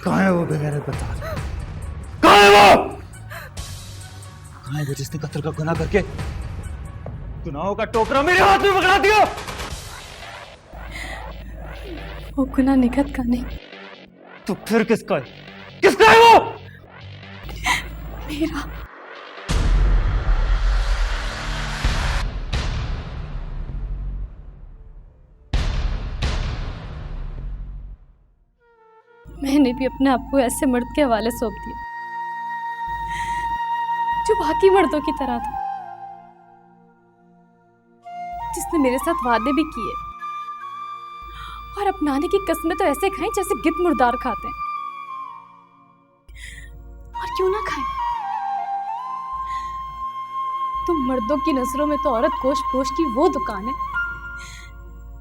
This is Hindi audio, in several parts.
कहाँ है वो बेगैरत बता? कहाँ है वो? कहाँ है वो जिसने कत्ल का गुनाह करके गुनाहों का टोकरा मेरे हाथ में पकड़ा दिया? वो गुनाह निगत का नहीं। तो फिर किसका है? किसका है वो? मेरा। मैंने भी अपने आप को ऐसे मर्द के हवाले सौंप दिया जो बाकी मर्दों की तरह था, जिसने मेरे साथ वादे भी किए और अपनाने की कस्में तो ऐसे खाएं जैसे गिद्ध मुर्दार खाते हैं। और क्यों ना खाएं? तुम मर्दों की नजरों में तो औरत गोश्त पोश की वो दुकान है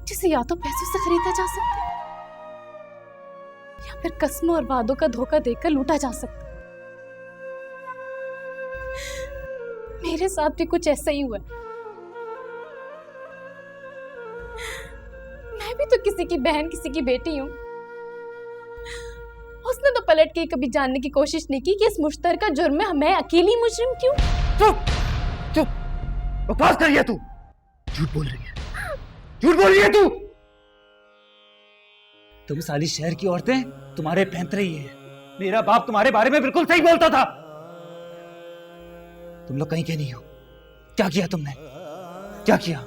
जिसे या तो पैसों से खरीदा जा सकता है या फिर कस्मों और वादों का धोखा देकर लूटा जा सकता है। मेरे साथ भी कुछ ऐसा ही हुआ। मैं भी तो किसी की बहन, किसी की बेटी हूं। उसने तो पलट के कभी जानने की कोशिश नहीं की कि इस मुश्तरका जुर्म में मैं अकेली मुजरिम क्यों। चुप चुप, बकवास कर रही है तू। झूठ बोल रही है, झूठ बोल रही है तू। तुम साली शहर की औरतें तुम्हारे पैंतरे ही है। मेरा बाप तुम्हारे बारे में बिल्कुल सही बोलता था। तुम लोग कहीं के नहीं हो। क्या किया तुमने? क्या किया?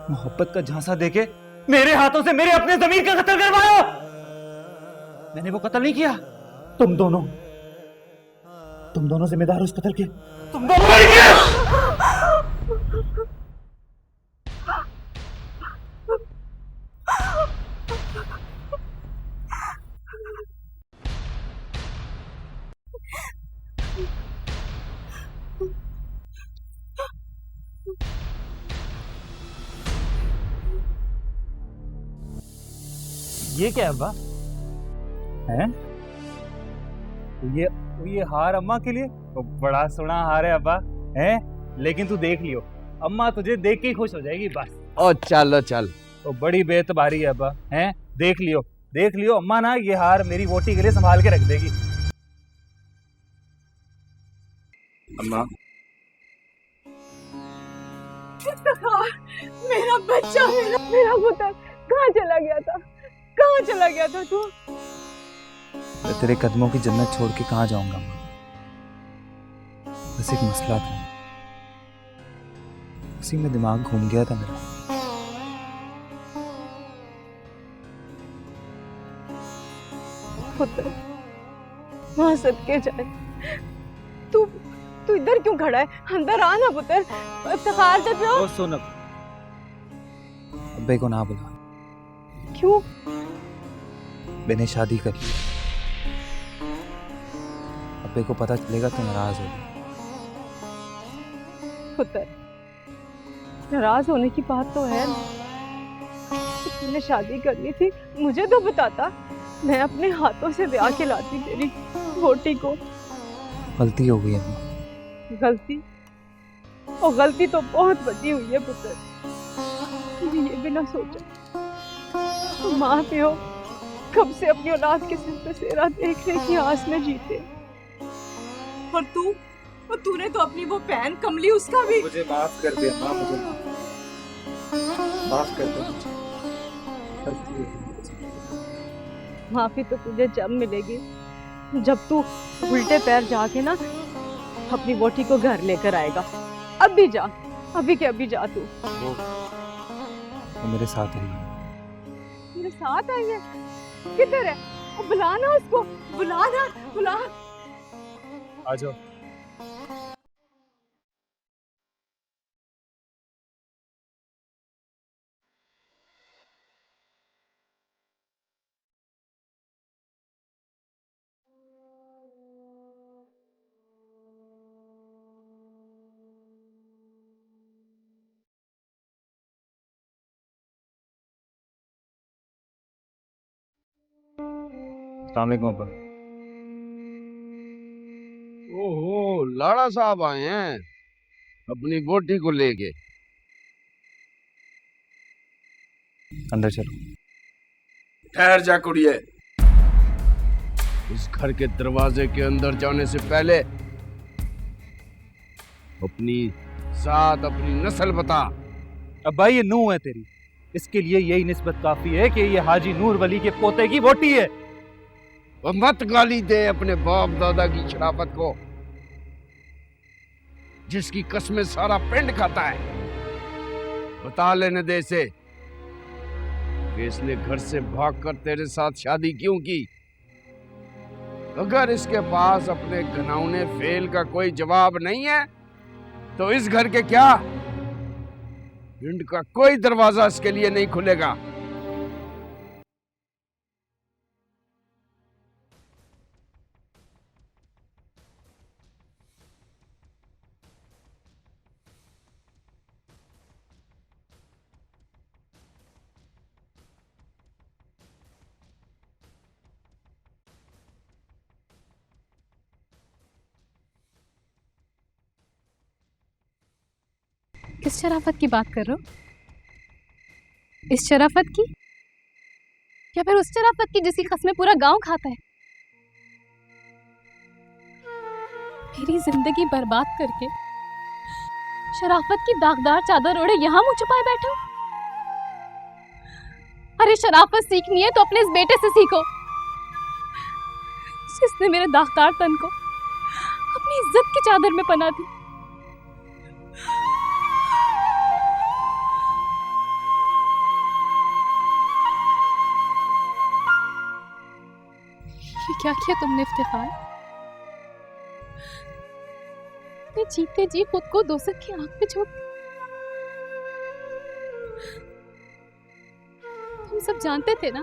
मोहब्बत का झांसा देके मेरे हाथों से मेरे अपने जमीर का कत्ल करवाया। मैंने वो कत्ल नहीं किया। तुम दोनों जिम्मेदार हो उस कत्ल के। तुम दोनों नहीं किया। ये क्या है अब्बा? हैं? ये हार अम्मा के लिए? तो बड़ा सोना हार है अब्बा, हैं? लेकिन तू देख लियो, अम्मा तुझे देख के ही खुश हो जाएगी बस। ओ चलो चल। तो बड़ी बेतबारी है अब्बा, हैं? देख लियो अम्मा ना ये हार मेरी वोटी के लिए संभाल के रख देगी। अम्मा, मेरा बच्चा, मेरा पुत्र कहाँ चला गया था? कहाँ चला गया था तू? मैं तेरे कदमों की जन्नत छोड़ के कहाँ जाऊंगा अम्मा? बस एक मसला था, उसी में दिमाग घूम गया था मेरा। पुत्र, वहाँ सदके जाए। तू इधर क्यों खड़ा है? अंदर आ ना पुत्र, इफ्तिखार दे पियो। ओ सुन, अब्बे को ना बुला। क्यों? मैंने शादी कर ली। अब्बे को पता चलेगा तो नाराज होगी। पुत्र, नाराज होने की बात तो है ना। तूने शादी करनी थी मुझे तो बताता, मैं अपने हाथों से ब्याह के लाती तेरी वोटी को। गलती हो गई अम्मा। गलती? और गलती तो बहुत बड़ी हुई है पुत्र। तूने ये भी ना सोचा तो माँ पे हो कब से अपनी औलाद के सिर पे सेरा देखने की आस में जीते। और तूने तो अपनी वो बहन कमली, उसका भी। मुझे माफ कर दे अम्मा, मुझे माफ कर दे। माफी तो तुझे जब मिलेगी जब तू उल्टे पैर जाके ना अपनी वोटी को घर लेकर आएगा। अभी जा, अभी के अभी जा तू। वो मेरे साथ आई है। मेरे साथ आई है? किधर है? बुलाना उसको, बुलाना, बुला। आ जाओ। अस्सलाम वालेकुम अब्बा। ओहो, लाड़ा साहब आए हैं अपनी बोटी को लेके। अंदर चलो। ठहर जा कुड़िए, इस घर के दरवाजे के अंदर जाने से पहले अपनी जात, अपनी नस्ल बता। अब्बा ये नूह है तेरी, इसके लिए यही निस्बत काफी है कि ये हाजी नूर वली के पोते की वोटी है। और मत गाली दे अपने बाप दादा की शराफत को, जिसकी कसमें सारा पिंड खाता है। बता लेने दे इसे कि इसने घर से भागकर तेरे साथ शादी क्यों की। अगर इसके पास अपने घिनौने फेल का कोई जवाब नहीं है तो इस घर के क्या पिंड का कोई दरवाजा इसके लिए नहीं खुलेगा। किस शराफत की बात कर रहे हो? इस शराफत की या फिर उस शराफत की जिसकी कसमें पूरा गांव खाता है? मेरी जिंदगी बर्बाद करके शराफत की दागदार चादर ओढ़े यहाँ मुंह छुपाए बैठे हो। अरे शराफत सीखनी है तो अपने इस बेटे से सीखो, जिसने मेरे दागदार तन को अपनी इज्जत की चादर में पना दी। ये क्या किया तुमने इफ्तिखार? मैं जीते जी खुद को दोज़ख की आग पे झोंक दी। तुम सब जानते थे ना,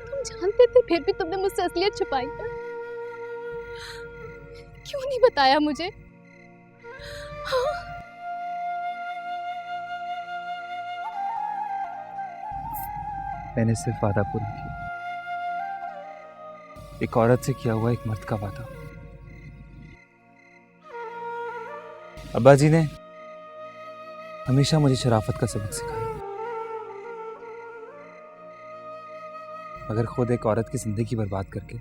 तुम जानते थे फिर भी तुमने मुझसे असलियत छुपाई था। क्यों नहीं बताया मुझे? हाँ? मैंने सिर्फ वादा पूरा किया, एक औरत से किया हुआ एक मर्द का वादा। अब्बा जी ने हमेशा मुझे शराफत का सबक सिखाया, मगर खुद एक औरत की जिंदगी बर्बाद करके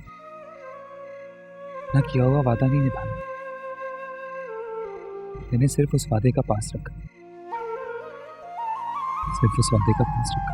ना किया हुआ वादा नहीं निभाना। मैंने सिर्फ उस वादे का पास रखा, सिर्फ उस वादे का पास रखा।